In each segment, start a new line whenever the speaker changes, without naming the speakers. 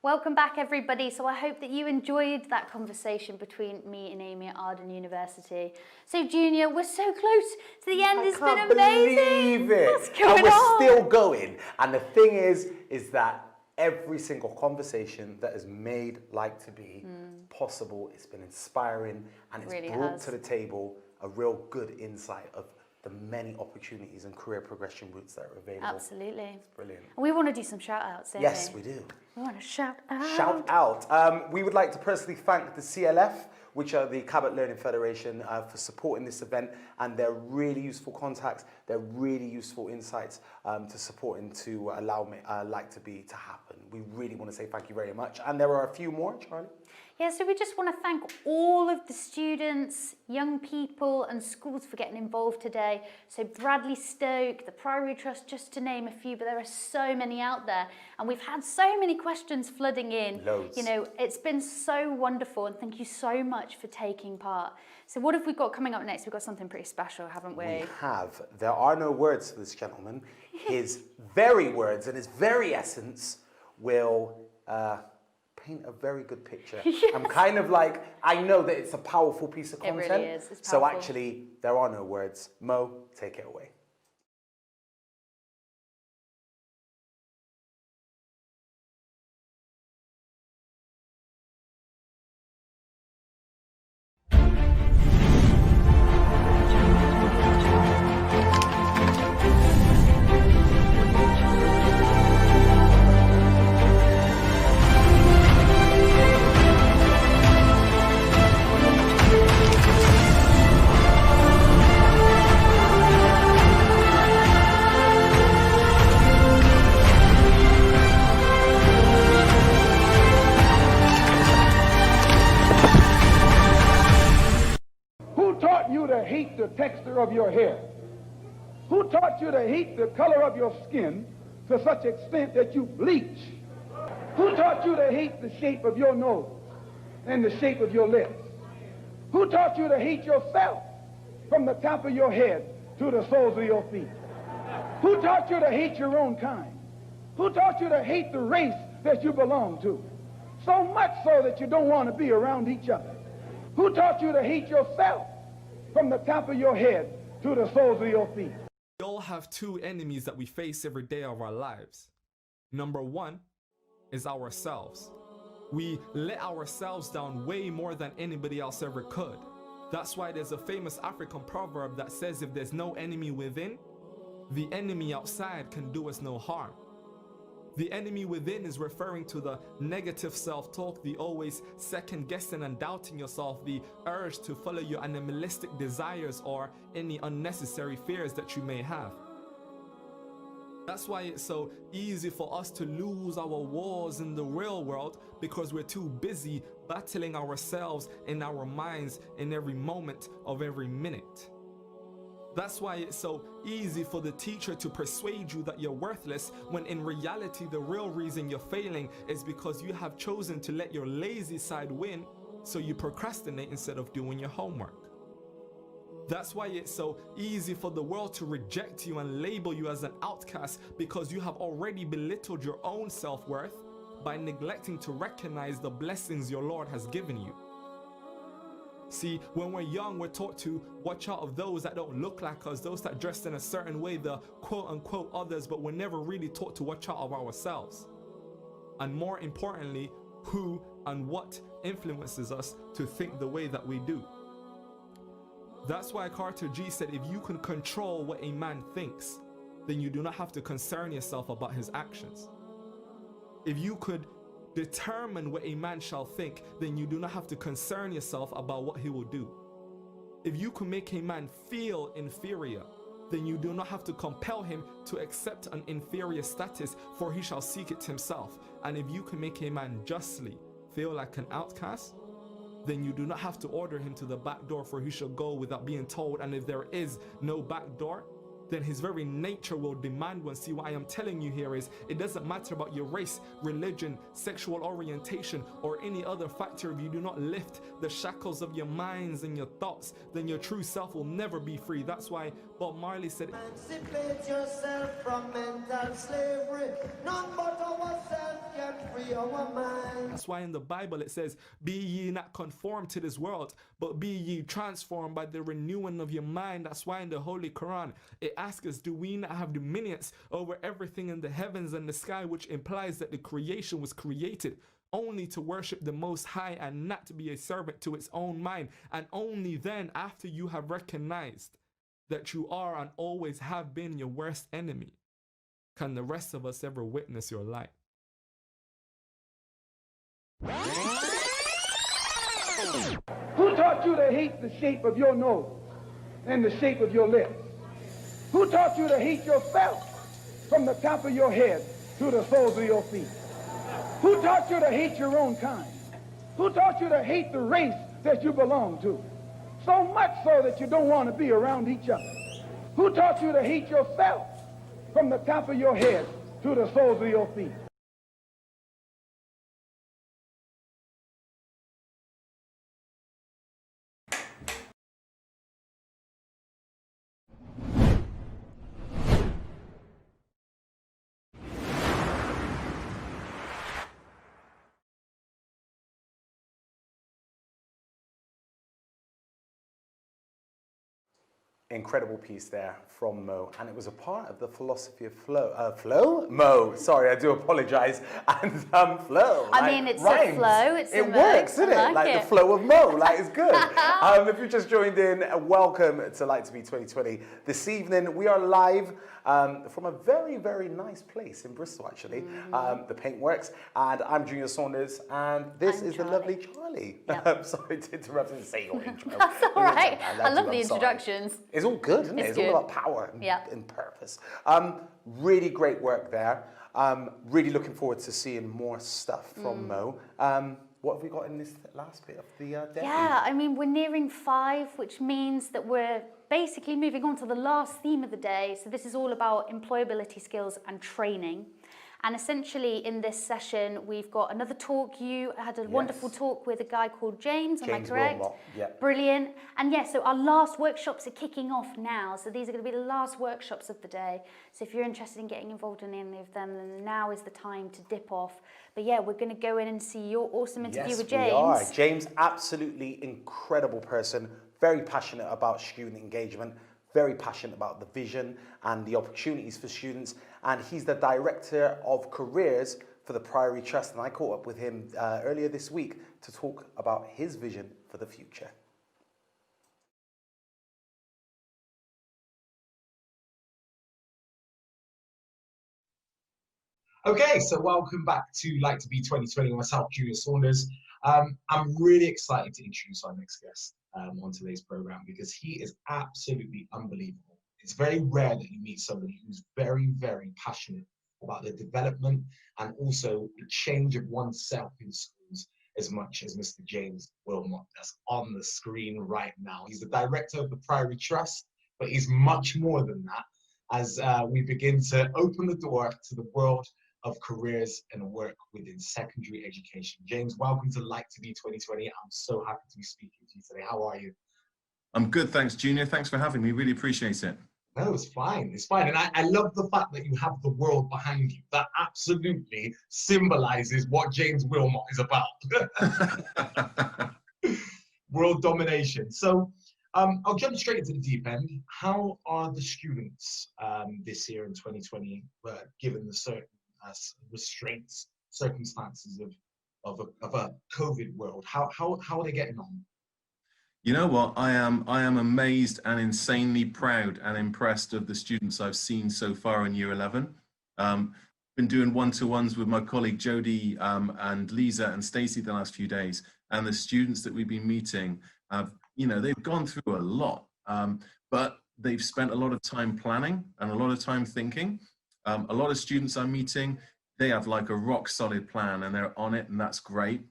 Welcome back, everybody. So I hope that you enjoyed that conversation between me and Amy at Arden University. So Junior, we're so close to the end. It's been amazing.
I can't believe it.
What's going
and we're
on?
still going. And the thing is that every single conversation that has made Like to Be possible, it's been inspiring, and it's
Really
brought
has.
to the table a real good insight of the many opportunities and career progression routes that are available.
Absolutely.
It's brilliant.
And we want to do some shout outs, don't
Yes,
we?
we do.
We want to shout out.
Shout out. We would like to personally thank the CLF, which are the Cabot Learning Federation, for supporting this event, and they're really useful contacts. They're really useful insights to support and to allow me Like to Be to happen. We really want to say thank you very much. And there are a few more, Charlie.
Yeah, so we just want to thank all of the students, young people and schools for getting involved today. So Bradley Stoke, the Priory Trust, just to name a few, but there are so many out there. And we've had so many questions flooding in.
Loads.
You know, it's been so wonderful, and thank you so much for taking part. So what have we got coming up next? We've got something pretty special, haven't we?
We have. There are no words for this gentleman. His very words and his very essence will paint a very good picture.
Yes.
I'm kind of like, I know that it's a powerful piece of
It
content.
really is. It's
So
powerful.
actually, there are no words. Mo, take it away.
Who taught you to hate the texture of your hair? Who taught you to hate the color of your skin to such extent that you bleach? Who taught you to hate the shape of your nose and the shape of your lips? Who taught you to hate yourself from the top of your head to the soles of your feet? Who taught you to hate your own kind? Who taught you to hate the race that you belong to? So much so that you don't want to be around each other. Who taught you to hate yourself from the top of your head to the soles of your feet?
We all have two enemies that we face every day of our lives. Number one is ourselves. We let ourselves down way more than anybody else ever could. That's why there's a famous African proverb that says if there's no enemy within, the enemy outside can do us no harm. The enemy within is referring to the negative self-talk, the always second-guessing and doubting yourself, the urge to follow your animalistic desires or any unnecessary fears that you may have. That's why it's so easy for us to lose our wars in the real world, because we're too busy battling ourselves in our minds in every moment of every minute. That's why it's so easy for the teacher to persuade you that you're worthless, when in reality the real reason you're failing is because you have chosen to let your lazy side win, so you procrastinate instead of doing your homework. That's why it's so easy for the world to reject you and label you as an outcast, because you have already belittled your own self-worth by neglecting to recognize the blessings your Lord has given you. See, when we're young, we're taught to watch out of those that don't look like us, those that dress in a certain way, the quote-unquote others, but we're never really taught to watch out of ourselves. And more importantly, who and what influences us to think the way that we do. That's why Carter G said, if you can control what a man thinks, then you do not have to concern yourself about his actions. If you could determine what a man shall think, then you do not have to concern yourself about what he will do. If you can make a man feel inferior, then you do not have to compel him to accept an inferior status, for he shall seek it himself. And if you can make a man justly feel like an outcast, then you do not have to order him to the back door, for he shall go without being told. And if there is no back door, then his very nature will demand one. See, what I am telling you here is it doesn't matter about your race, religion, sexual orientation, or any other factor. If you do not lift the shackles of your minds and your thoughts, then your true self will never be free. That's why Bob Marley said,
emancipate yourself from mental slavery. None but ourselves can free our mind.
that's why in the Bible it says, be ye not conformed to this world, but be ye transformed by the renewing of your mind. That's why in the Holy Quran it asks us, do we not have dominions over everything in the heavens and the sky, which implies that the creation was created only to worship the Most High and not to be a servant to its own mind. And only then, after you have recognized that you are and always have been your worst enemy, can the rest of us ever witness your light.
Who taught you to hate the shape of your nose and the shape of your lips? Who taught you to hate yourself from the top of your head to the soles of your feet? Who taught you to hate your own kind? Who taught you to hate the race that you belong to? So much so that you don't want to be around each other. Who taught you to hate yourself from the top of your head to the soles of your feet?
Incredible piece there from Mo, and it was a part of the philosophy of flow. Mo, sorry, I do apologize. And flow.
I mean, it's
rhymes.
a flow. It's
it
a
works,
mo.
isn't
I
it?
like
The
it.
flow of Mo. It's good. If you just joined in, welcome to LTB 2020. This evening we are live from a very, very nice place in Bristol, actually, the Paintworks, and I'm Junior Saunders, and this
I'm
is the
Charlie.
lovely Charlie.
Yep.
Sorry to interrupt and say your intro.
That's all right. I love the
I'm sorry.
introductions.
It's all good, isn't it?
It's
It's all
good.
about power and,
Yeah.
and purpose. Really great work there. Really looking forward to seeing more stuff from Mo. What have we got in this last bit of the day?
Yeah, I mean, we're nearing 5, which means that we're basically moving on to the last theme of the day. So this is all about employability skills and training. And essentially in this session, we've got another talk. You had a wonderful talk with a guy called James, am I
James
correct?
Wilmot, yeah.
Brilliant. And yeah, so our last workshops are kicking off now. So these are going to be the last workshops of the day. So if you're interested in getting involved in any of them, then now is the time to dip off. But yeah, we're going to go in and see your awesome interview with James.
We are. James, absolutely incredible person, very passionate about student engagement, very passionate about the vision and the opportunities for students. And he's the Director of Careers for the Priory Trust. And I caught up with him earlier this week to talk about his vision for the future.
Okay, so welcome back to LTB 2020 myself, Junior Saunders. I'm really excited to introduce our next guest on today's program because he is absolutely unbelievable. It's very rare that you meet somebody who's very, very passionate about the development and also the change of oneself in schools as much as Mr. James Wilmot that's on the screen right now. He's the Director of the Priory Trust, but he's much more than that as we begin to open the door to the world of careers and work within secondary education. James, welcome to LTB 2020. I'm so happy to be speaking to you today. How are you?
I'm good, thanks, Junior. Thanks for having me. Really appreciate it.
No, it's fine. It's fine. And I love the fact that you have the world behind you. That absolutely symbolizes what James Wilmot is about. World domination. So I'll jump straight into the deep end. How are the students this year in 2020, given the certain restraints, circumstances of a COVID world? How are they getting on?
You know what? I am amazed and insanely proud and impressed of the students I've seen so far in Year 11. Been doing one-to-ones with my colleague Jody and Lisa and Stacey the last few days, and the students that we've been meeting have, they've gone through a lot, but they've spent a lot of time planning and a lot of time thinking. A lot of students I'm meeting, they have like a rock solid plan and they're on it, and that's great.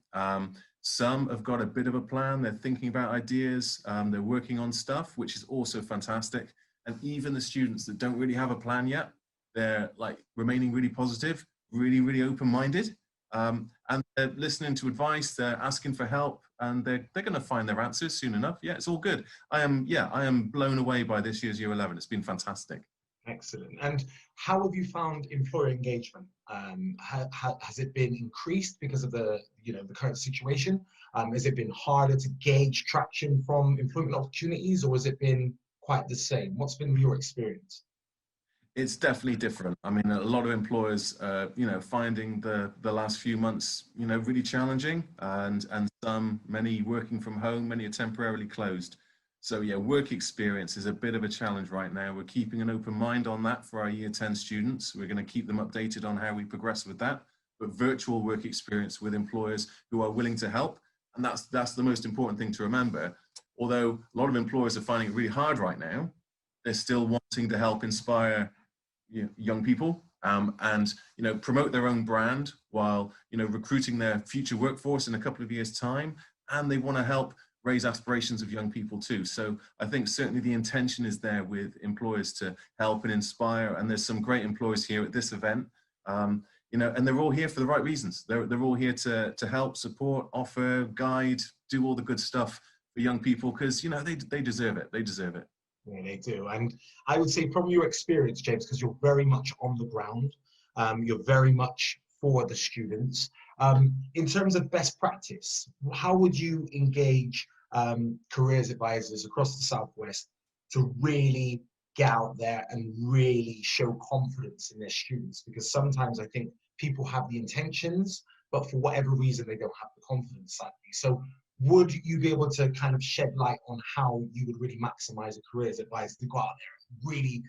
Some have got a bit of a plan, they're thinking about ideas, they're working on stuff, which is also fantastic. And even the students that don't really have a plan yet, they're like remaining really positive, really, really open-minded. And they're listening to advice, they're asking for help, and they're going to find their answers soon enough. Yeah, it's all good. I am blown away by this year's Year 11. It's been fantastic.
Excellent. And how have you found employer engagement? Has it been increased because of the current situation? Has it been harder to gauge traction from employment opportunities, or has it been quite the same? What's been your experience?
It's definitely different. I mean, a lot of employers, finding the last few months, really challenging, and many working from home, many are temporarily closed. So yeah, work experience is a bit of a challenge right now. We're keeping an open mind on that for our Year 10 students. We're going to keep them updated on how we progress with that. But virtual work experience with employers who are willing to help, and that's the most important thing to remember. Although a lot of employers are finding it really hard right now, they're still wanting to help inspire young people, and promote their own brand while recruiting their future workforce in a couple of years' time, and they want to help raise aspirations of young people too. So I think certainly the intention is there with employers to help and inspire, and there's some great employers here at this event, and they're all here for the right reasons. They're all here to help, support, offer, guide, do all the good stuff for young people, because they deserve it. They deserve it.
Yeah, they do. And I would say from your experience, James, because you're very much on the ground, you're very much for the students. In terms of best practice, how would you engage careers advisors across the Southwest to really get out there and really show confidence in their students? Because sometimes I think people have the intentions, but for whatever reason, they don't have the confidence, sadly. So would you be able to kind of shed light on how you would really maximize a careers advisor to go out there and really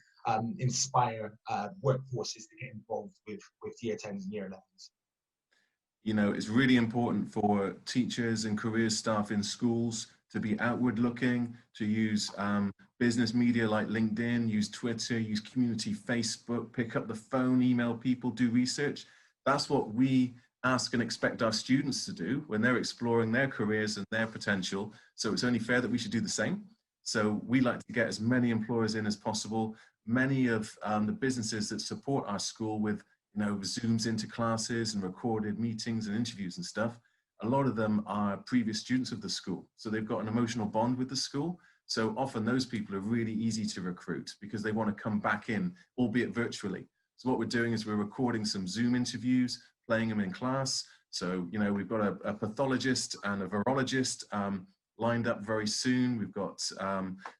inspire workforces to get involved with Year 10s and Year 11s?
It's really important for teachers and careers staff in schools to be outward looking, to use business media like LinkedIn, use Twitter, use community Facebook, pick up the phone, email people, do research. That's what we ask and expect our students to do when they're exploring their careers and their potential. So it's only fair that we should do the same. So we like to get as many employers in as possible. Many of the businesses that support our school with Zooms into classes and recorded meetings and interviews and stuff, a lot of them are previous students of the school. So they've got an emotional bond with the school. So often those people are really easy to recruit because they want to come back in, albeit virtually. So what we're doing is we're recording some Zoom interviews, playing them in class. So, we've got a pathologist and a virologist lined up very soon. We've got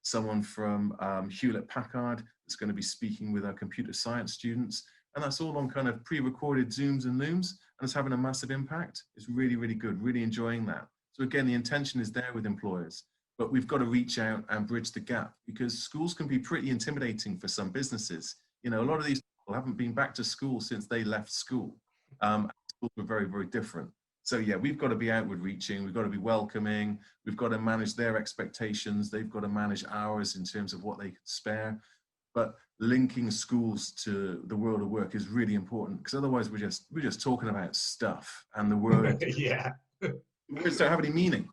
someone from Hewlett-Packard that's going to be speaking with our computer science students. And that's all on kind of pre-recorded Zooms and Looms, and it's having a massive impact. It's really, really good, really enjoying that. So again, the intention is there with employers, but we've got to reach out and bridge the gap, because schools can be pretty intimidating for some businesses. A lot of these people haven't been back to school since they left school. Schools were very, very different. So yeah, we've got to be outward reaching, we've got to be welcoming, we've got to manage their expectations, they've got to manage ours in terms of what they can spare. But linking schools to the world of work is really important, because otherwise we're just talking about stuff, and the words
Yeah.
words don't have any meaning.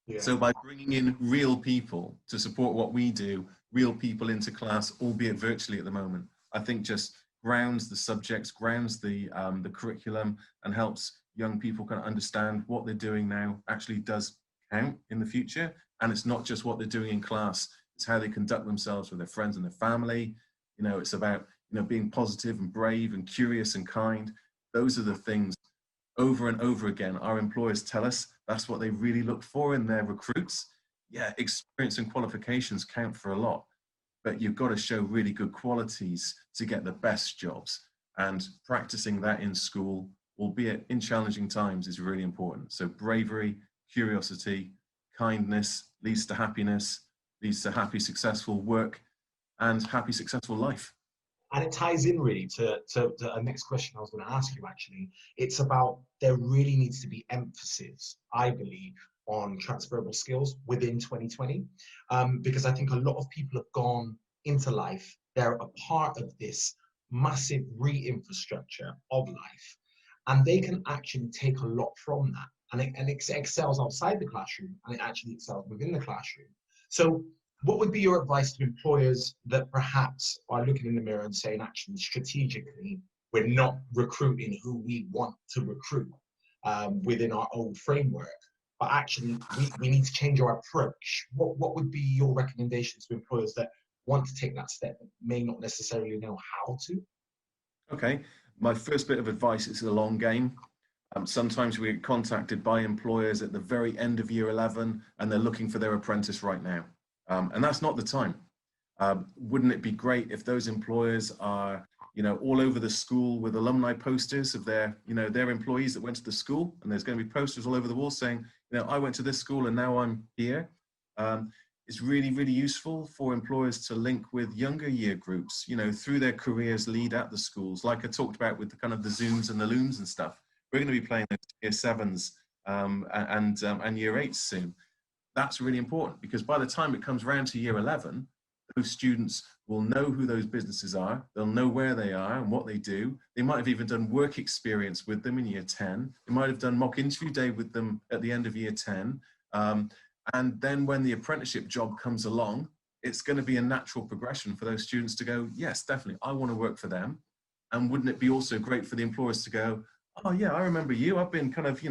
Yeah.
So by bringing in real people to support what we do, real people into class, albeit virtually at the moment, I think just grounds the subjects, grounds the curriculum, and helps young people kind of understand what they're doing now actually does count in the future. And it's not just what they're doing in class, it's how they conduct themselves with their friends and their family. It's about being positive and brave and curious and kind. Those are the things over and over again our employers tell us that's what they really look for in their recruits. Yeah, experience and qualifications count for a lot, but you've got to show really good qualities to get the best jobs, and practicing that in school, albeit in challenging times, is really important. So bravery, curiosity, kindness leads to happiness, leads to happy, successful work and happy, successful life.
And it ties in really to a next question I was going to ask you, actually. It's about, there really needs to be emphasis, I believe, on transferable skills within 2020, because I think a lot of people have gone into life, they're a part of this massive re-infrastructure of life, and they can actually take a lot from that, and it excels outside the classroom, and it actually excels within the classroom. So what would be your advice to employers that perhaps are looking in the mirror and saying, actually, strategically, we're not recruiting who we want to recruit within our old framework, but actually we need to change our approach? What would be your recommendation to employers that want to take that step but may not necessarily know how to?
Okay, my first bit of advice is a long game. Sometimes we get contacted by employers at the very end of year 11 and they're looking for their apprentice right now. And that's not the time. Wouldn't it be great if those employers are, all over the school with alumni posters of their, their employees that went to the school, and there's going to be posters all over the wall saying, I went to this school and now I'm here. It's really, really useful for employers to link with younger year groups, through their careers lead at the schools, like I talked about with the kind of the Zooms and the Looms and stuff. We're going to be playing those year 7s and year 8s soon. That's really important, because by the time it comes around to year 11, those students will know who those businesses are. They'll know where they are and what they do. They might have even done work experience with them in year 10. They might have done mock interview day with them at the end of year 10. And then when the apprenticeship job comes along, it's going to be a natural progression for those students to go, yes, definitely, I want to work for them. And wouldn't it be also great for the employers to go, oh yeah, I remember you. I've been kind of,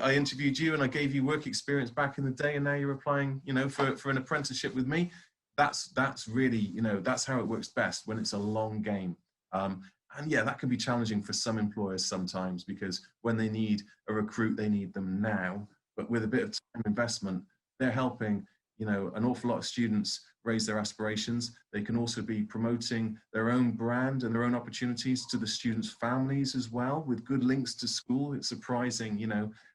I interviewed you and I gave you work experience back in the day, and now you're applying, for an apprenticeship with me. That's really, that's how it works best, when it's a long game. And yeah, that can be challenging for some employers sometimes, because when they need a recruit, they need them now. But with a bit of time investment, they're helping, an awful lot of students raise their aspirations. They can also be promoting their own brand and their own opportunities to the students' families as well, with good links to school. It's surprising,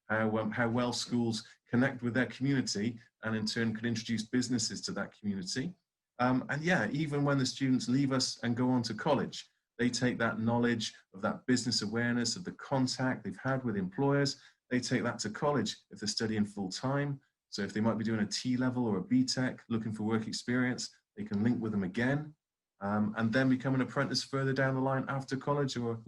how well schools connect with their community, and in turn can introduce businesses to that community. And yeah, even when the students leave us and go on to college, they take that knowledge of that business awareness, of the contact they've had with employers, they take that to college if they're studying full time. So if they might be doing a T-level or a BTEC, looking for work experience, they can link with them again, and then become an apprentice further down the line after college, or,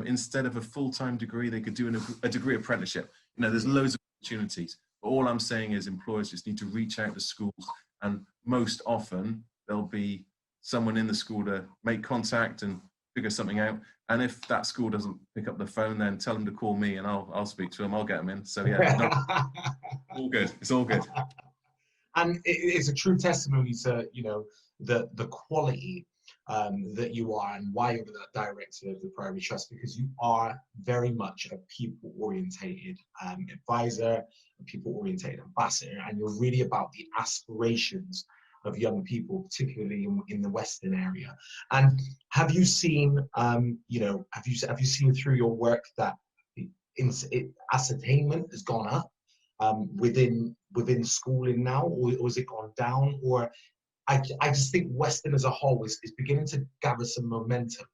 instead of a full-time degree, they could do a degree apprenticeship. There's loads of opportunities. But all I'm saying is employers just need to reach out to schools, and most often there'll be someone in the school to make contact and figure something out. And if that school doesn't pick up the phone, then tell them to call me and I'll speak to them. I'll get them in. So yeah, all good. It's all good.
And it's a true testimony to, the quality that you are, and why you're the director of the Priory Trust, because you are very much a people-orientated advisor, a people-orientated ambassador, and you're really about the aspirations of young people, particularly in the Western area. And have you seen, have you seen through your work that ascertainment has gone up within schooling now, or has it gone down? Or I just think Western as a whole is beginning to gather some momentum.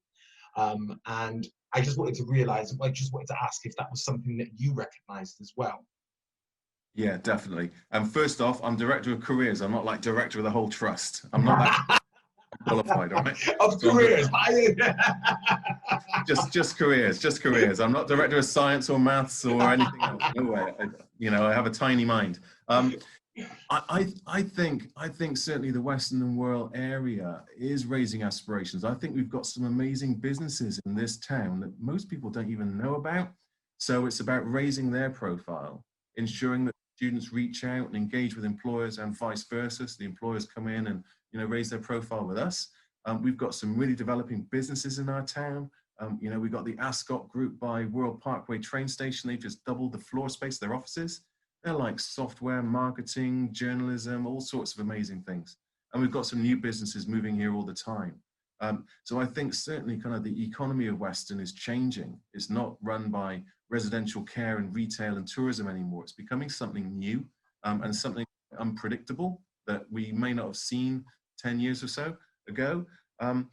And I just wanted to ask if that was something that you recognized as well.
Yeah, definitely. And first off, I'm director of careers. I'm not like director of the whole trust. I'm not that qualified, all right?
Of careers.
Just careers. I'm not director of science or maths or anything else. No way. I have a tiny mind. I think certainly the Western World area is raising aspirations. I think we've got some amazing businesses in this town that most people don't even know about. So it's about raising their profile, ensuring that students reach out and engage with employers, and vice versa. So the employers come in and raise their profile with us. We've got some really developing businesses in our town. We've got the Ascot Group by World Parkway train station. They've just doubled the floor space of their offices. They're like software, marketing, journalism, all sorts of amazing things. And we've got some new businesses moving here all the time. So I think certainly kind of the economy of Western is changing. It's not run by residential care and retail and tourism anymore. It's becoming something new and something unpredictable that we may not have seen 10 years or so ago. And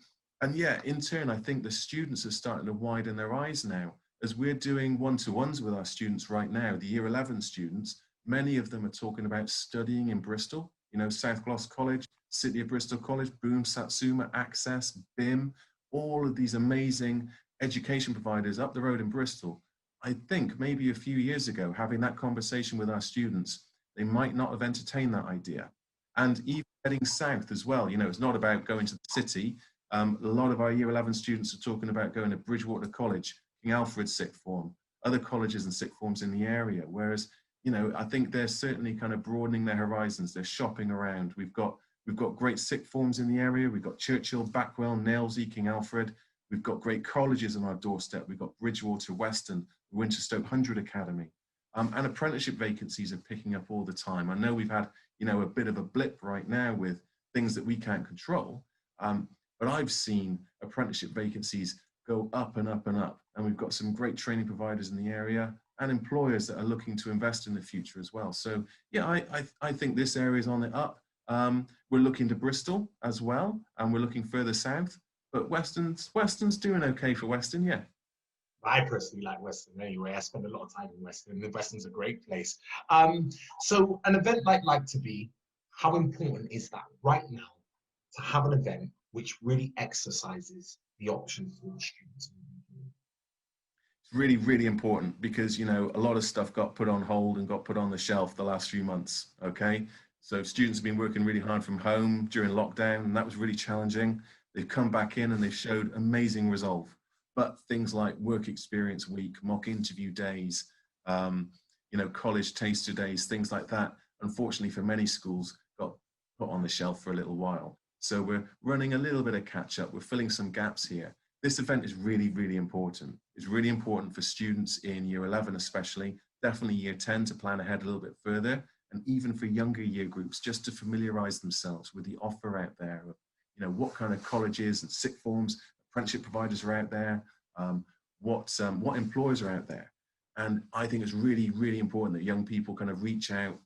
yeah, in turn, I think the students are starting to widen their eyes now. As we're doing one-to-ones with our students right now, the year 11 students, many of them are talking about studying in Bristol, South Gloss College, City of Bristol College, Boom, Satsuma, Access, BIM, all of these amazing education providers up the road in Bristol. I think maybe a few years ago, having that conversation with our students, they might not have entertained that idea. and even heading south as well. You know, it's not about going to the city. A lot of our Year 11 students are talking about going to Bridgewater College, King Alfred Sixth Form, other colleges and sixth forms in the area. Whereas, you know, I think they're certainly kind of broadening their horizons. They're shopping around. We've got great sixth forms in the area. We've got Churchill, Backwell, Nailsea, King Alfred. We've got great colleges on our doorstep. We've got Bridgewater, Weston, Winterstoke 100 Academy. And apprenticeship vacancies are picking up all the time. I know we've had, you know, a bit of a blip right now with things that we can't control, but I've seen apprenticeship vacancies go up and up and up. And we've got some great training providers in the area and employers that are looking to invest in the future as well. So yeah, I think this area is on the up. We're looking to Bristol as well, and we're looking further south. But Weston's doing okay for Weston, yeah.
I personally like Weston anyway. I spend a lot of time in Weston. Weston's a great place. So an event like LTB, how important is that right now to have an event which really exercises the options for the students?
It's really, really important because, you know, a lot of stuff got put on hold and got put on the shelf the last few months, okay? So students have been working really hard from home during lockdown, and that was really challenging. They've come back in and they've showed amazing resolve. But things like work experience week, mock interview days, you know, college taster days, things like that, unfortunately for many schools, got put on the shelf for a little while. So we're running a little bit of catch up. We're filling some gaps here. This event is really, really important. It's really important for students in Year 11 especially, definitely Year 10 to plan ahead a little bit further, and even for younger year groups, just to familiarize themselves with the offer out there of, you know, what kind of colleges and sixth forms, apprenticeship providers are out there, what employers are out there. And I think it's really, really important that young people kind of reach out,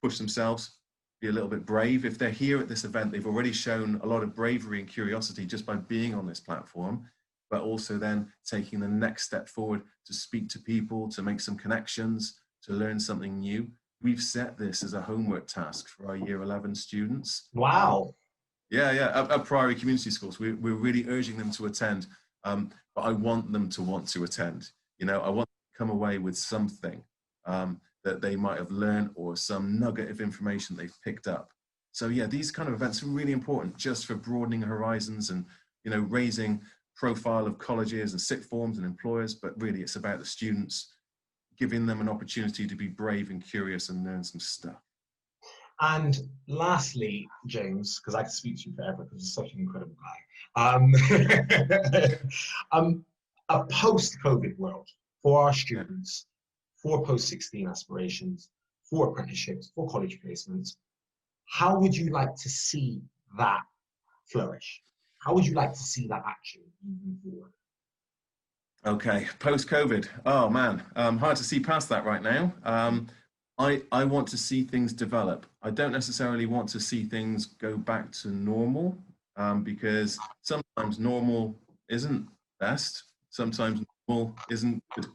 push themselves, be a little bit brave. If they're here at this event, they've already shown a lot of bravery and curiosity just by being on this platform, but also then taking the next step forward to speak to people, to make some connections, to learn something new. We've set this as a homework task for our Year 11 students.
Wow.
Yeah, at Priory Community Schools, we're really urging them to attend, but I want them to want to attend. You know, I want them to come away with something that they might have learned or some nugget of information they've picked up. So yeah, these kind of events are really important just for broadening horizons and, you know, raising profile of colleges and sixth forms and employers, but really it's about the students, giving them an opportunity to be brave and curious and learn some stuff.
And lastly, James, because I could speak to you forever because you're such an incredible guy. A post-COVID world for our students, for post-16 aspirations, for apprenticeships, for college placements, how would you like to see that flourish? How would you like to see that actually moving forward?
Okay, post-COVID. Oh man, hard to see past that right now. I want to see things develop. I don't necessarily want to see things go back to normal, because sometimes normal isn't best. Sometimes normal isn't good.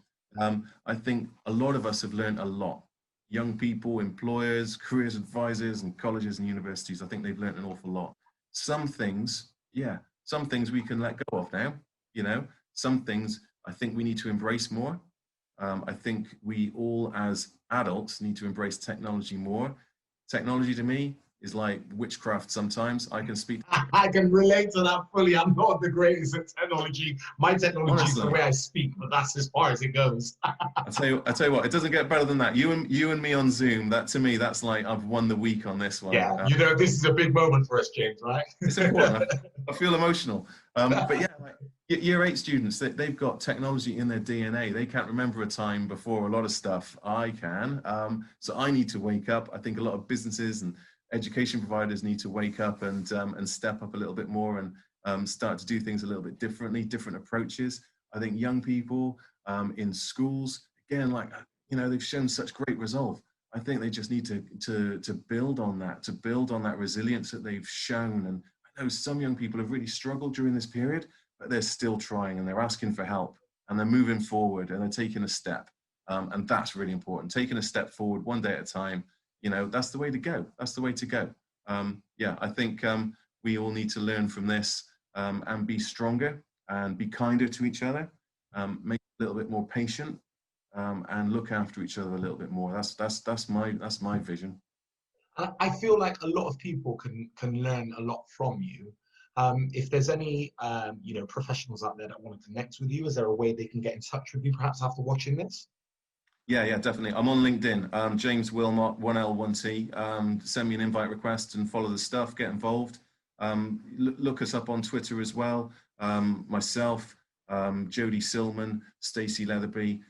I think a lot of us have learned a lot. Young people, employers, careers advisors, and colleges and universities, I think they've learned an awful lot. Some things, yeah, some things we can let go of now, you know, some things I think we need to embrace more. I think we all as adults need to embrace technology more. Technology to me is like witchcraft sometimes. I can speak.
I can relate to that fully. I'm not the greatest at technology. My technology
Honestly,
is the way I speak, but that's as far as it goes.
I tell you what, it doesn't get better than that. You and me on Zoom, that to me, that's like I've won the week on this one.
Yeah, you know, this is a big moment for us, James, right?
It's important. I feel emotional. But yeah, like Year 8 students, they've got technology in their DNA. They can't remember a time before a lot of stuff. I can. So I need to wake up. I think a lot of businesses and education providers need to wake up and step up a little bit more and start to do things a little bit differently, different approaches. I think young people in schools, again, like, you know, they've shown such great resolve. I think they just need to build on that, resilience that they've shown. And I know some young people have really struggled during this period, but they're still trying and they're asking for help and they're moving forward and they're taking a step. And that's really important. Taking a step forward one day at a time, you know, that's the way to go. That's the way to go. Yeah, I think we all need to learn from this and be stronger and be kinder to each other, make a little bit more patient, and look after each other a little bit more. That's my vision.
I feel like a lot of people can learn a lot from you. If there's any you know, professionals out there that want to connect with you, is there a way they can get in touch with you perhaps after watching this?
Yeah, definitely. I'm on LinkedIn, James Wilmot, 1L1T. Send me an invite request and follow the stuff, get involved. Look us up on Twitter as well. Myself, Jodie Silman, Stacey Leatherby,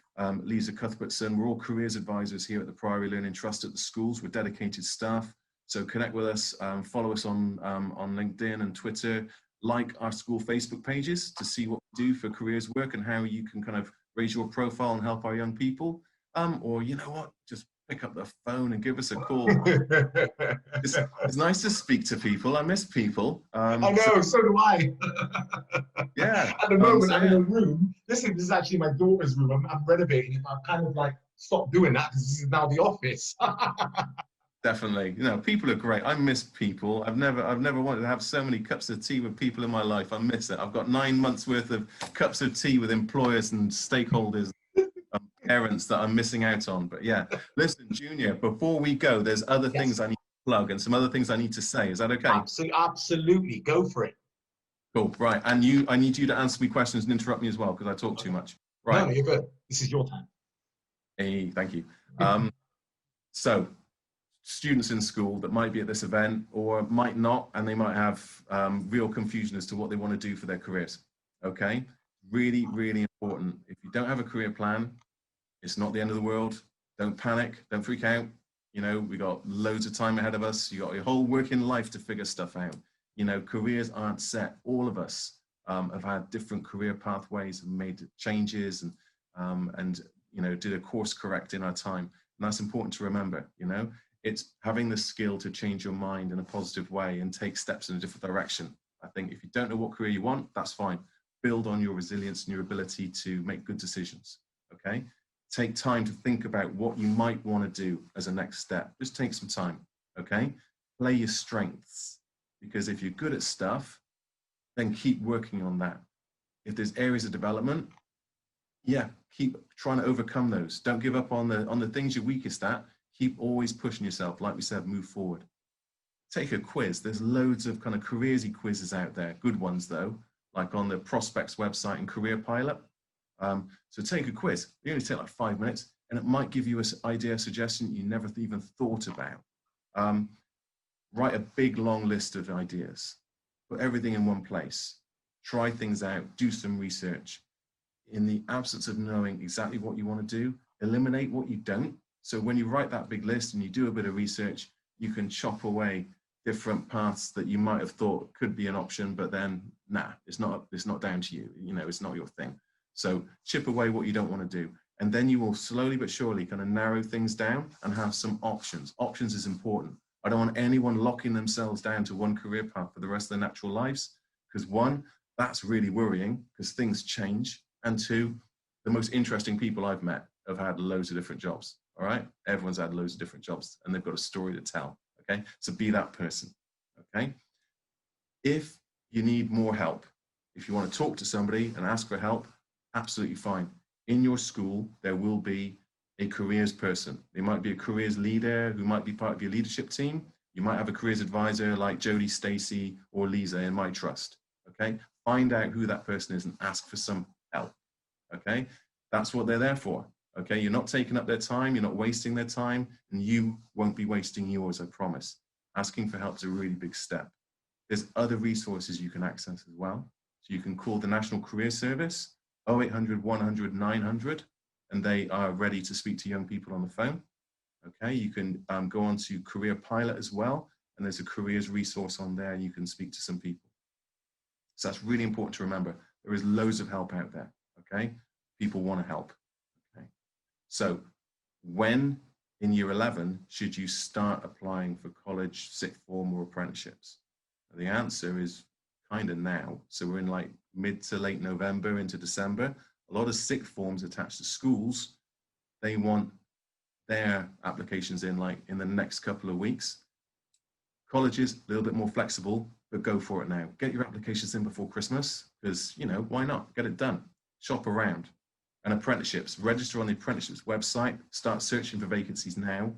Lisa Cuthbertson. We're all careers advisors here at the Priory Learning Trust at the schools. We're dedicated staff. So connect with us, follow us on LinkedIn and Twitter, like our school Facebook pages to see what we do for careers work and how you can kind of raise your profile and help our young people. Or you know what, just pick up the phone and give us a call. It's nice to speak to people. I miss people.
I know, so do I.
Yeah.
At the moment, I'm in a room. This is actually my daughter's room. I'm renovating it. I've kind of like stopped doing that because this is now the office.
Definitely. You know, people are great. I miss people. I've never wanted to have so many cups of tea with people in my life. I miss it. I've got 9 months worth of cups of tea with employers and stakeholders. Parents that I'm missing out on. But yeah, listen, Junior, before we go, there's other things I need to plug and some other things I need to say. Is that okay?
Absolutely. Go for it.
Cool. Right. And I need you to answer me questions and interrupt me as well because I talk too much. Right.
No, you're good. This is your time.
Hey, thank you. So students in school that might be at this event or might not, and they might have real confusion as to what they want to do for their careers. Okay. Really, really important. If you don't have a career plan, it's not the end of the world. Don't panic. Don't freak out. You know, we got loads of time ahead of us. You got your whole working life to figure stuff out. You know, careers aren't set. All of us have had different career pathways and made changes and you know, did a course correct in our time. And that's important to remember. You know, it's having the skill to change your mind in a positive way and take steps in a different direction. I think if you don't know what career you want, that's fine. Build on your resilience and your ability to make good decisions. Okay. Take time to think about what you might want to do as a next step. Just take some time, okay? Play your strengths, because if you're good at stuff, then keep working on that. If there's areas of development, yeah, keep trying to overcome those. Don't give up on the things you're weakest at. Keep always pushing yourself. Like we said, move forward. Take a quiz. There's loads of kind of careersy quizzes out there, good ones though, like on the Prospects website and Career Pilot. So take a quiz. You only take like 5 minutes and it might give you an idea, suggestion you never even thought about. Write a big long list of ideas. Put everything in one place. Try things out. Do some research. In the absence of knowing exactly what you want to do, eliminate what you don't. So when you write that big list and you do a bit of research, you can chop away different paths that you might have thought could be an option, but then, nah, it's not down to you. You know, it's not your thing. So chip away what you don't want to do. And then you will slowly but surely kind of narrow things down and have some options. Options is important. I don't want anyone locking themselves down to one career path for the rest of their natural lives. Because one, that's really worrying because things change. And two, the most interesting people I've met have had loads of different jobs. All right. Everyone's had loads of different jobs and they've got a story to tell. Okay. So be that person. Okay. If you need more help, if you want to talk to somebody and ask for help, absolutely fine. In your school, there will be a careers person. They might be a careers leader who might be part of your leadership team. You might have a careers advisor like Jodie, Stacey, or Lisa in my trust. Okay, find out who that person is and ask for some help. Okay, that's what they're there for. Okay, you're not taking up their time, you're not wasting their time, and you won't be wasting yours, I promise. Asking for help is a really big step. There's other resources you can access as well. So you can call the National Career Service, 0800 100 900, and they are ready to speak to young people on the phone. Okay, you can go on to Career Pilot as well, and there's a careers resource on there, and you can speak to some people. So that's really important to remember. There is loads of help out there, okay? People want to help, okay? So when in year 11 should you start applying for college, sixth form, or apprenticeships? The answer is kind of now. So we're in like mid to late November into December. A lot of sixth forms attached to schools, they want their applications in like in the next couple of weeks. Colleges, a little bit more flexible, but go for it now. Get your applications in before Christmas because, you know, why not? Get it done. Shop around. And apprenticeships, register on the apprenticeships website, start searching for vacancies now,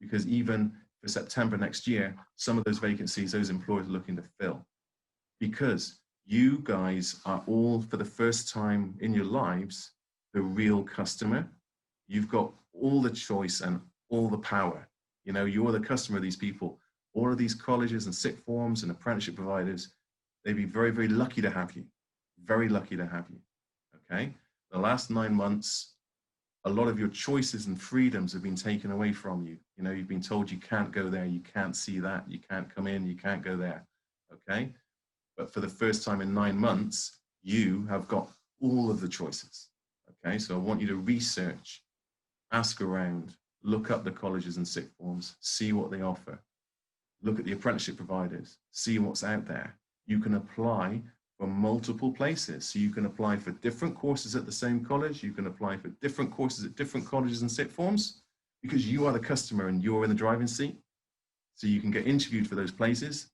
because even for September next year, some of those vacancies, those employers are looking to fill. Because you guys are all, for the first time in your lives, the real customer. You've got all the choice and all the power. You know, you're the customer of these people. All of these colleges and sixth forms and apprenticeship providers, they'd be very, very lucky to have you. Very lucky to have you, okay? The last 9 months, a lot of your choices and freedoms have been taken away from you. You know, you've been told you can't go there, you can't see that, you can't come in, you can't go there, okay? But for the first time in 9 months, you have got all of the choices, okay? So I want you to research, ask around, look up the colleges and sixth forms, see what they offer, look at the apprenticeship providers, see what's out there. You can apply for multiple places. So you can apply for different courses at the same college, you can apply for different courses at different colleges and sixth forms, because you are the customer and you're in the driving seat. So you can get interviewed for those places,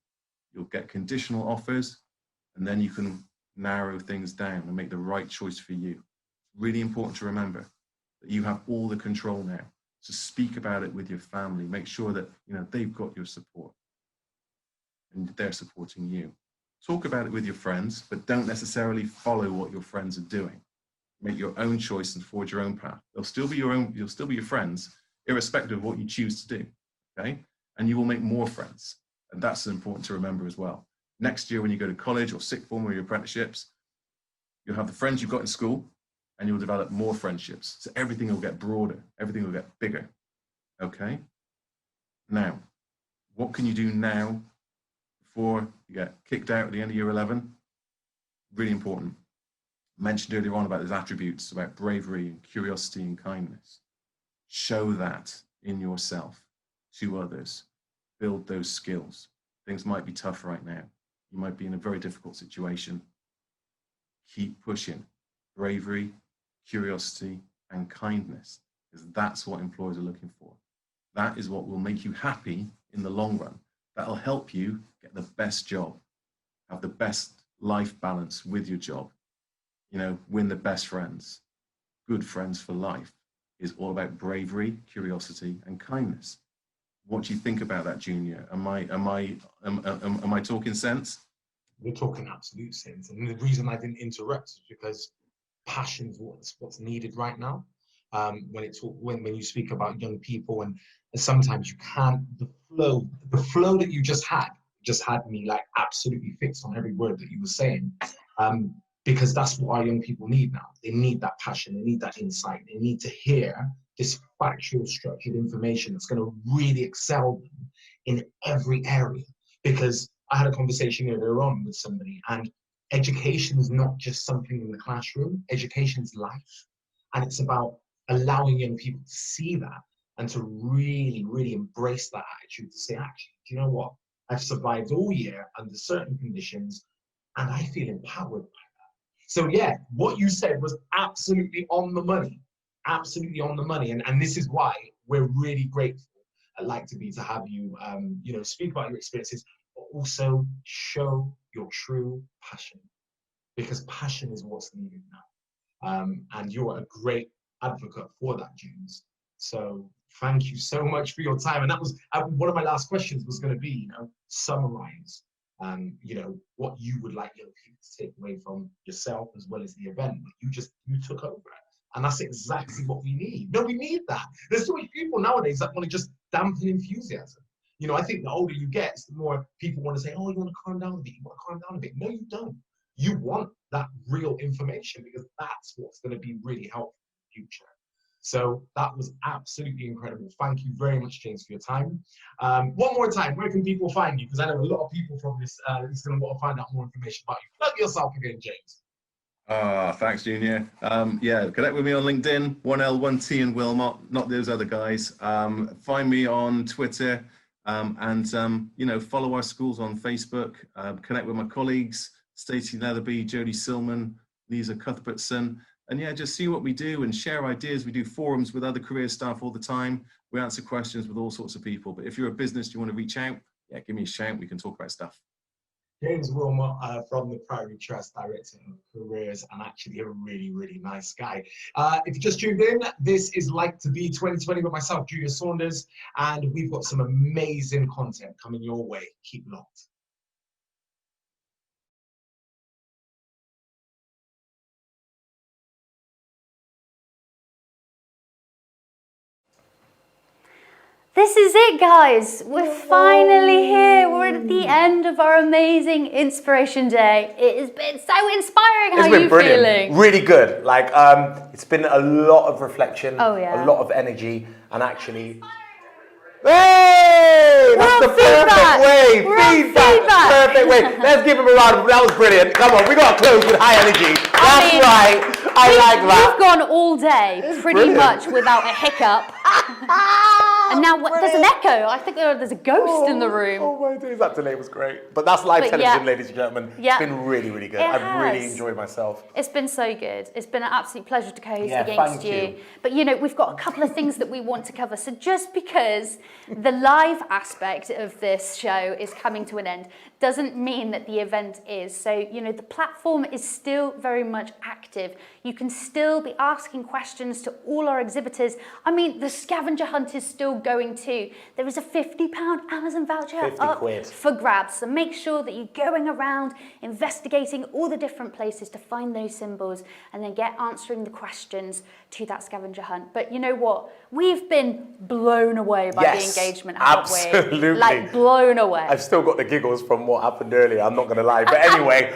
you'll get conditional offers, and then you can narrow things down and make the right choice for you. Really important to remember that you have all the control now. So speak about it with your family, make sure that they've got your support and they're supporting you. Talk about it with your friends, but don't necessarily follow what your friends are doing. Make your own choice and forge your own path. They'll still be you'll still be your friends, irrespective of what you choose to do, okay? And you will make more friends. And that's important to remember as well. Next year, when you go to college or sixth form or your apprenticeships, you'll have the friends you've got in school and you'll develop more friendships. So everything will get broader, everything will get bigger, okay? Now, what can you do now before you get kicked out at the end of year 11? Really important. I mentioned earlier on about those attributes, about bravery and curiosity and kindness. Show that in yourself to others. Build those skills. Things might be tough right now. You might be in a very difficult situation. Keep pushing. Bravery, curiosity, and kindness, because that's what employers are looking for. That is what will make you happy in the long run. That'll help you get the best job, have the best life balance with your job, win the best friends. Good friends for life is all about bravery, curiosity, and kindness. What do you think about that, Junior? Am I talking sense?
You're talking absolute sense. And the reason I didn't interrupt is because passion is what's needed right now. When you speak about young people, and sometimes you can't, the flow that you just had me like absolutely fixed on every word that you were saying. Because that's what our young people need now. They need that passion, they need that insight, they need to hear this factual, structured information that's going to really excel them in every area. Because I had a conversation earlier on with somebody, and education is not just something in the classroom, education is life. And it's about allowing young people to see that and to really, really embrace that attitude to say, actually, do you know what? I've survived all year under certain conditions and I feel empowered by that. So yeah, what you said was absolutely on the money, absolutely on the money. And this is why we're really grateful at LTB to have you, speak about your experiences, but also show your true passion, because passion is what's needed now. And you're a great advocate for that, James. So thank you so much for your time. And that was one of my last questions was going to be, summarize, what you would like young people to take away from yourself as well as the event. But you took over it. And that's exactly what we need. No, we need that. There's so many people nowadays that want to just dampen enthusiasm. I think the older you get, the more people want to say, oh, you want to calm down a bit, you want to calm down a bit. No, you don't. You want that real information, because that's what's going to be really helpful in the future. So that was absolutely incredible. Thank you very much, James, for your time. One more time, where can people find you? Because I know a lot of people from this is going to want to find out more information about you. Plug yourself again, James.
Thanks, Junior. Connect with me on LinkedIn, 1L, 1T and Wilmot, not those other guys. Find me on Twitter, and follow our schools on Facebook. Connect with my colleagues, Stacey Netherby, Jodie Silman, Lisa Cuthbertson, and just see what we do and share ideas. We do forums with other career staff all the time. We answer questions with all sorts of people. But if you're a business, you want to reach out, give me a shout. We can talk about stuff.
James Wilmot from the Priory Trust, Director of Careers, and actually a really, really nice guy. If you just tuned in, this is Like to Be 2020 with myself, Julius Saunders, and we've got some amazing content coming your way. Keep locked.
This is it, guys. We're finally here. We're at the end of our amazing Inspiration Day. It has been so inspiring. How are you feeling?
Really good. Like, it's been a lot of reflection,
Oh, yeah.
a lot of energy, and actually... Hey! That's the perfect way! Feedback! Perfect way. Let's give him a round of applause. That was brilliant. Come on, we got to close with high energy. That's right. I like that.
We've gone all day pretty much without a hiccup. And now there's an echo. I think there's a ghost in the room.
Oh my days, that delay was great. But that's live television, ladies and gentlemen.
Yeah.
It's been really, really good. I've really enjoyed myself.
It's been so good. It's been an absolute pleasure to co-host against
thank
you. But you know, we've got a couple of things that we want to cover. So just because the live aspect of this show is coming to an end doesn't mean that the event is. So, you know, the platform is still very much active. You can still be asking questions to all our exhibitors. I mean, the scavenger hunt is still going too. There is a £50 Amazon voucher
50
up
quid.
for grabs. So make sure that you're going around investigating all the different places to find those symbols and then get answering the questions to that scavenger hunt. But you know what? We've been blown away by the engagement, haven't we?
Absolutely.
Like blown away.
I've still got the giggles from what happened earlier, I'm not going to lie. But anyway,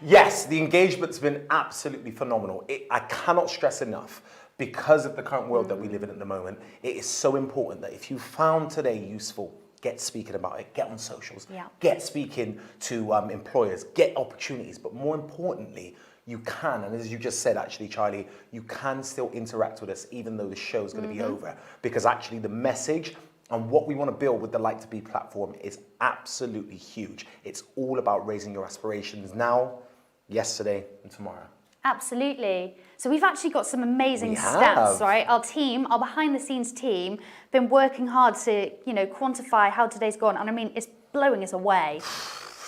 yes, the engagement's been absolutely phenomenal. I cannot stress enough, because of the current world that we live in at the moment, it is so important that if you found today useful, get speaking about it, get on socials, get speaking to employers, get opportunities, but more importantly, you can, and as you just said actually, Charlie, you can still interact with us even though the show is going to be over, because actually the message and what we want to build with the Like to Be platform is absolutely huge. It's all about raising your aspirations now, yesterday, and tomorrow.
Absolutely. So we've actually got some amazing stats, right? Our team, our behind the scenes team, been working hard to, you know, quantify how today's gone. And I mean, it's blowing us away.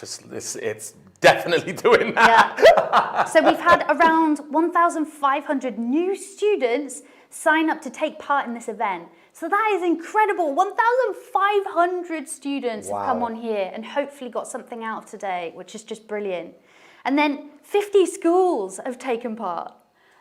It's definitely doing that.
Yeah. So we've had around 1,500 new students sign up to take part in this event. So that is incredible. 1,500 students have come on here and hopefully got something out of today, which is just brilliant. And then 50 schools have taken part.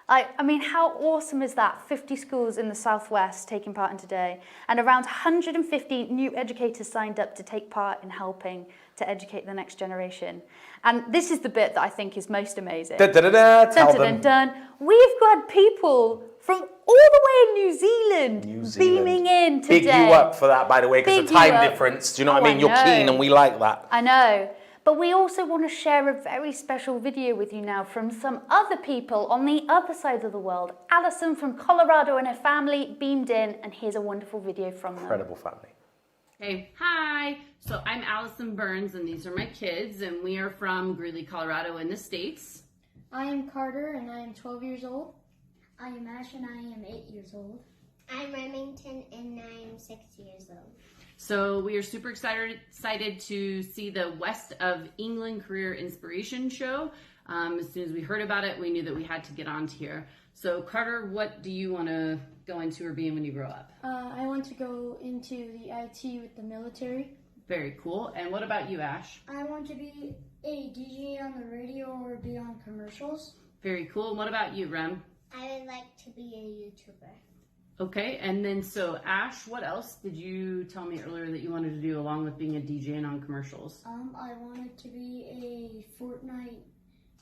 I mean, how awesome is that? 50 schools in the Southwest taking part in today. And around 150 new educators signed up to take part in helping to educate the next generation. And this is the bit that I think is most amazing.
Tell them.
We've got people from all the way in New Zealand beaming in today.
Big you up for that, by the way, because the time difference, do you know what I mean? You're keen and we like that.
I know. But we also want to share a very special video with you now from some other people on the other side of the world. Alison from Colorado and her family beamed in, and here's a wonderful video from them.
Incredible family.
Hey, hi. So I'm Allison Burns, and these are my kids, and we are from Greeley, Colorado in the States.
I am Carter, and I am 12 years old.
I am Ash, and I am 8 years old.
I'm Remington, and I am 6 years old.
So we are super excited to see the West of England Career Inspiration Show. As soon as we heard about it, we knew that we had to get on to here. So Carter, what do you want to go into or be in when you grow up?
I want to go into the IT with the military.
Very cool. And what about you, Ash?
I want to be a DJ on the radio or be on commercials.
Very cool. And what about you, Rem?
I would like to be a YouTuber.
Okay, and then so Ash, what else did you tell me earlier that you wanted to do along with being a DJ and on commercials?
I wanted to be a Fortnite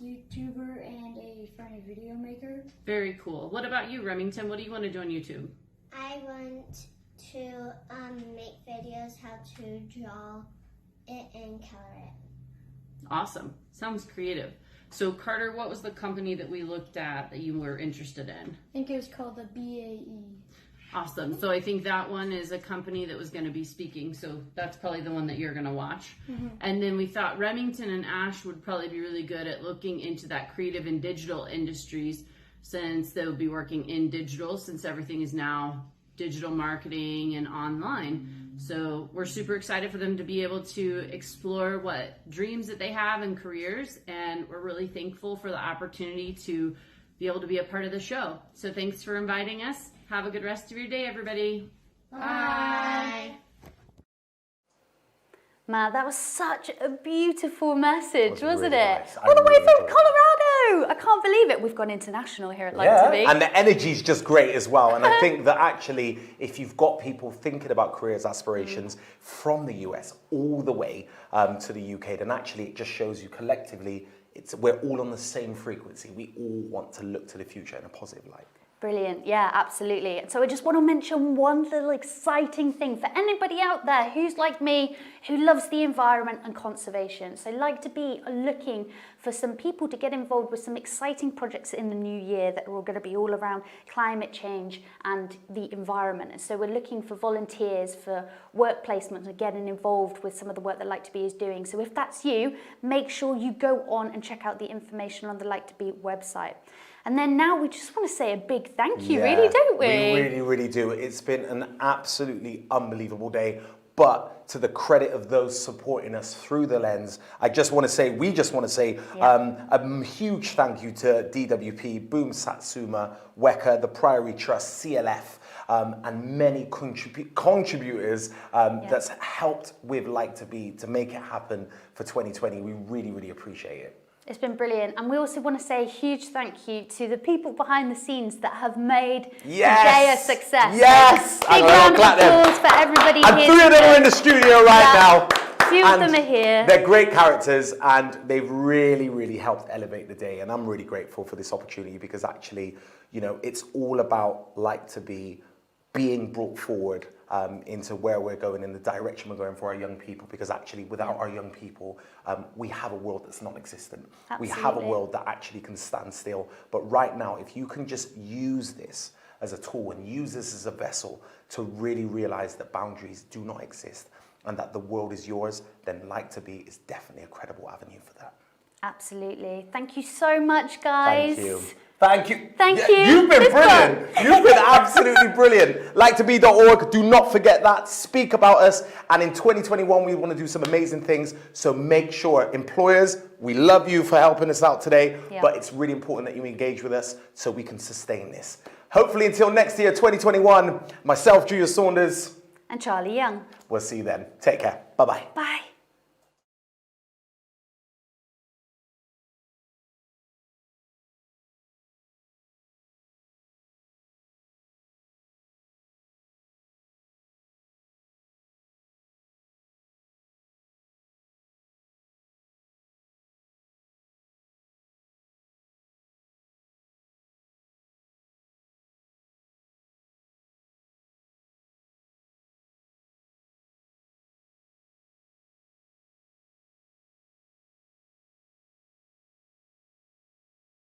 YouTuber and a funny video maker.
Very cool. What about you, Remington? What do you want to do on YouTube?
I want to make videos how to draw it and color it.
Awesome. Sounds creative. So Carter, what was the company that we looked at that you were interested in?
I think it was called the BAE.
Awesome. So I think that one is a company that was going to be speaking. So that's probably the one that you're going to watch. Mm-hmm. And then we thought Remington and Ash would probably be really good at looking into that creative and digital industries, since they would be working in digital, since everything is now digital marketing and online. So we're super excited for them to be able to explore what dreams that they have and careers, and we're really thankful for the opportunity to be able to be a part of the show. So thanks for inviting us. Have a good rest of your day, everybody.
Bye.
Man, that was such a beautiful message, wasn't
really
it?
nice.
All the way
really
from
enjoyed it.
Colorado. I can't believe it. We've gone international here at LTB.
And the energy is just great as well. And I think that actually, if you've got people thinking about careers aspirations from the US all the way to the UK, then actually it just shows you collectively, we're all on the same frequency. We all want to look to the future in a positive light.
Brilliant, yeah, absolutely. So I just want to mention one little exciting thing for anybody out there who's like me, who loves the environment and conservation. So like to be looking for some people to get involved with some exciting projects in the new year that are all going to be all around climate change and the environment. And so we're looking for volunteers for work placements and getting involved with some of the work that Like to Be is doing. So if that's you, make sure you go on and check out the information on the Like to Be website. And then now we just want to say a big thank you, really, don't we?
We really, really do. It's been an absolutely unbelievable day. But to the credit of those supporting us through the lens, we just want to say a huge thank you to DWP, Boom Satsuma, WoECI, the Priory Trust, CLF, and many contributors that's helped with Like to Be to make it happen for 2020. We really, really appreciate it.
It's been brilliant. And we also want to say a huge thank you to the people behind the scenes that have made today a success.
Yes!
Big round of applause for everybody
and
here.
And 3 of them are in the studio right now.
A few of them are here.
They're great characters and they've really, really helped elevate the day. And I'm really grateful for this opportunity because actually, you know, it's all about Like to Be being brought forward into where we're going, in the direction we're going for our young people, because actually without our young people, we have a world that's non-existent. We have a world that actually can stand still. But right now, if you can just use this as a tool and use this as a vessel to really realize that boundaries do not exist and that the world is yours, then Like to Be is definitely a credible avenue for that.
Absolutely. Thank you so much, guys.
Thank you. Thank you.
Thank you.
You've been brilliant. You've been absolutely brilliant. LikeToBe.org. Do not forget that. Speak about us. And in 2021, we want to do some amazing things. So make sure, employers, we love you for helping us out today. Yeah. But it's really important that you engage with us so we can sustain this. Hopefully until next year, 2021, myself, Julius Saunders.
And Charlie Young.
We'll see you then. Take care. Bye-bye.
Bye.